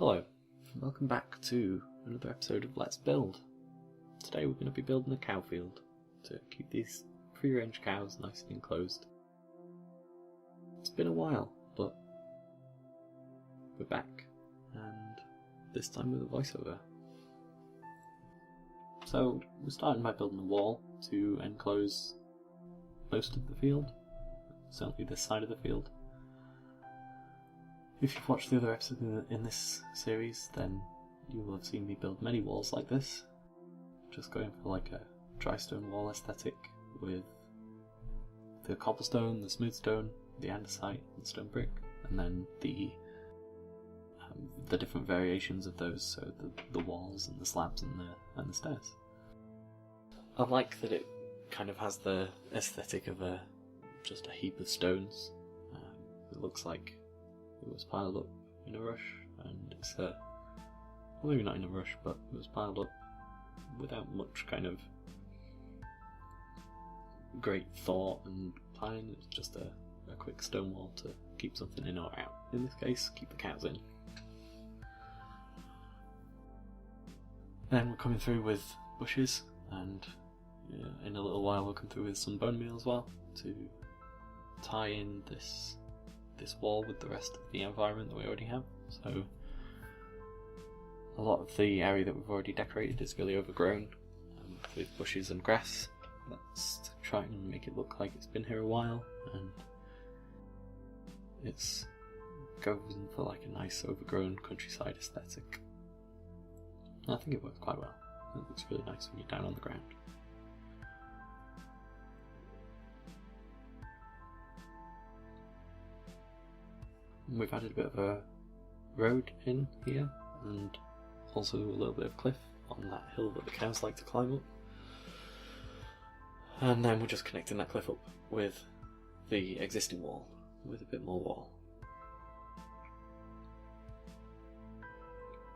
Hello, and welcome back to another episode of Let's Build. Today we're going to be building a cow field to keep these free-range cows nice and enclosed. It's been a while, but we're back, and this time with a voiceover. So we're starting by building a wall to enclose most of the field, certainly this side of the field. If you've watched the other episodes in this series, then you will have seen me build many walls like this. Just going for like a dry stone wall aesthetic with the cobblestone, the smooth stone, the andesite and stone brick, and then the different variations of those, so the walls and the slabs and the stairs. I like that it kind of has the aesthetic of just a heap of stones. It looks like it was piled up in a rush, and it's well, maybe not in a rush, but it was piled up without much kind of great thought and planning. It's just a quick stone wall to keep something in or out. In this case, keep the cows in. Then we're coming through with bushes, and in a little while we'll come through with some bone meal as well to tie in this wall with the rest of the environment that we already have. So a lot of the area that we've already decorated is really overgrown with bushes and grass. Let's try and make it look like it's been here a while, and it's going for like a nice overgrown countryside aesthetic. I think it works quite well. It looks really nice when you're down on the ground. We've added a bit of a road in here, and also a little bit of cliff on that hill that the cows like to climb up. And then we're just connecting that cliff up with the existing wall, with a bit more wall.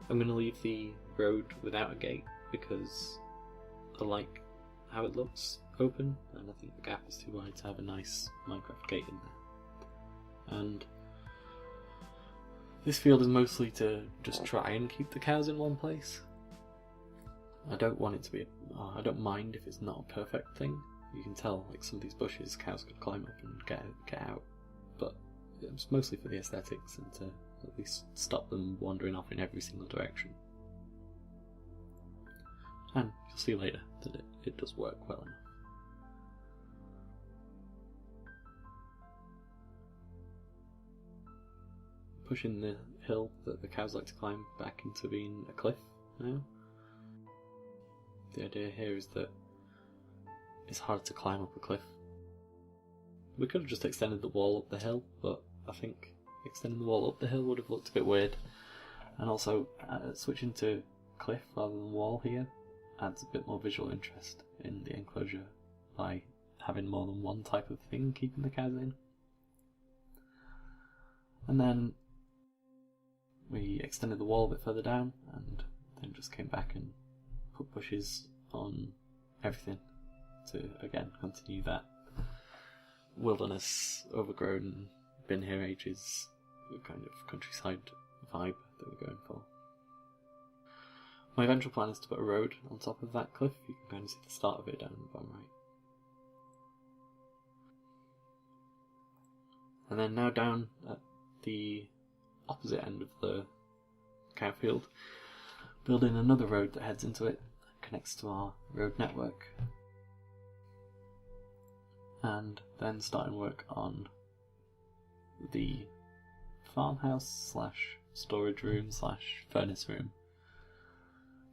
I'm going to leave the road without a gate because I like how it looks open, and I think the gap is too wide to have a nice Minecraft gate in there. And this field is mostly to just try and keep the cows in one place. I don't want it to be, I don't mind if it's not a perfect thing. You can tell, like some of these bushes, cows could climb up and get out, but it's mostly for the aesthetics and to at least stop them wandering off in every single direction. And you'll see later that it does work well enough. Pushing the hill that the cows like to climb back into being a cliff now. The idea here is that it's hard to climb up a cliff. We could have just extended the wall up the hill, but I think extending the wall up the hill would have looked a bit weird. And also, switching to cliff rather than wall here adds a bit more visual interest in the enclosure by having more than one type of thing keeping the cows in. And then we extended the wall a bit further down, and then just came back and put bushes on everything to again continue that wilderness, overgrown, been here ages kind of countryside vibe that we're going for. My eventual plan is to put a road on top of that cliff. You can kind of see the start of it down the bottom right. And then now down at the opposite end of the cow field, building another road that heads into it, connects to our road network, and then starting work on the farmhouse slash storage room slash furnace room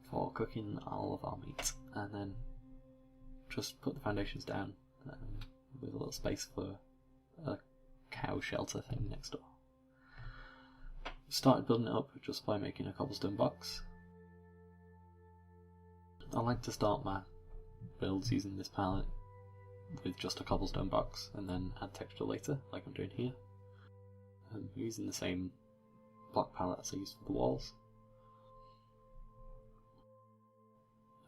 for cooking all of our meat, and then just put the foundations down with a little space for a cow shelter thing next door. Started building it up just by making a cobblestone box. I like to start my builds using this palette with just a cobblestone box and then add texture later, like I'm doing here. I'm using the same block palette as I used for the walls.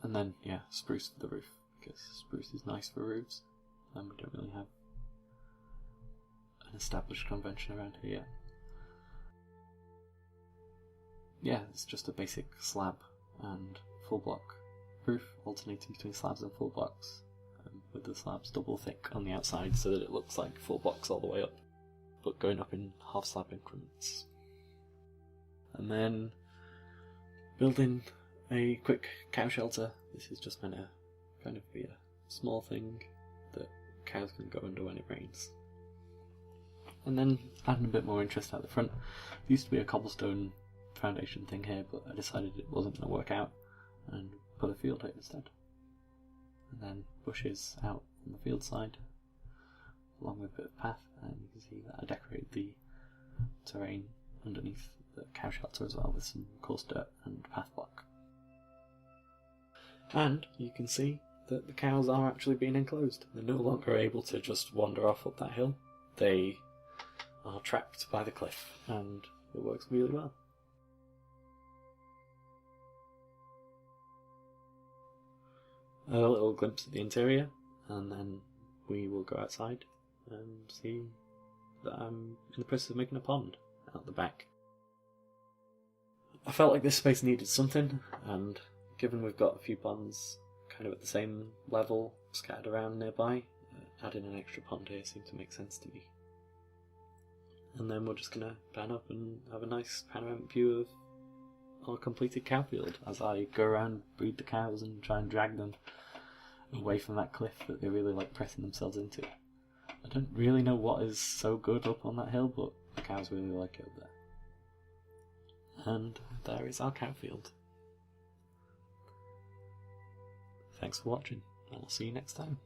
And then, yeah, spruce for the roof, because spruce is nice for roofs, and we don't really have an established convention around here yet. yeah, it's just a basic slab and full block roof, alternating between slabs and full blocks, with the slabs double thick on the outside so that it looks like full blocks all the way up, but going up in half slab increments. And then building a quick cow shelter. This is just meant to kind of be a small thing that cows can go under when it rains. And then adding a bit more interest at the front. There used to be a cobblestone foundation thing here, but I decided it wasn't going to work out and put a field here instead. And then bushes out on the field side, along with a bit of path, and you can see that I decorated the terrain underneath the cow shelter as well with some coarse dirt and path block. And you can see that the cows are actually being enclosed. They're no longer able to just wander off up that hill. They are trapped by the cliff, and it works really well. A little glimpse of the interior, and then we will go outside and see that I'm in the process of making a pond out the back. I felt like this space needed something, and given we've got a few ponds kind of at the same level scattered around nearby, adding an extra pond here seemed to make sense to me. And then we're just going to pan up and have a nice panoramic view of our completed cow field as I go around, breed the cows and try and drag them away from that cliff that they really like pressing themselves into. I don't really know what is so good up on that hill, but the cows really like it up there. And there is our cow field. Thanks for watching, and I'll see you next time.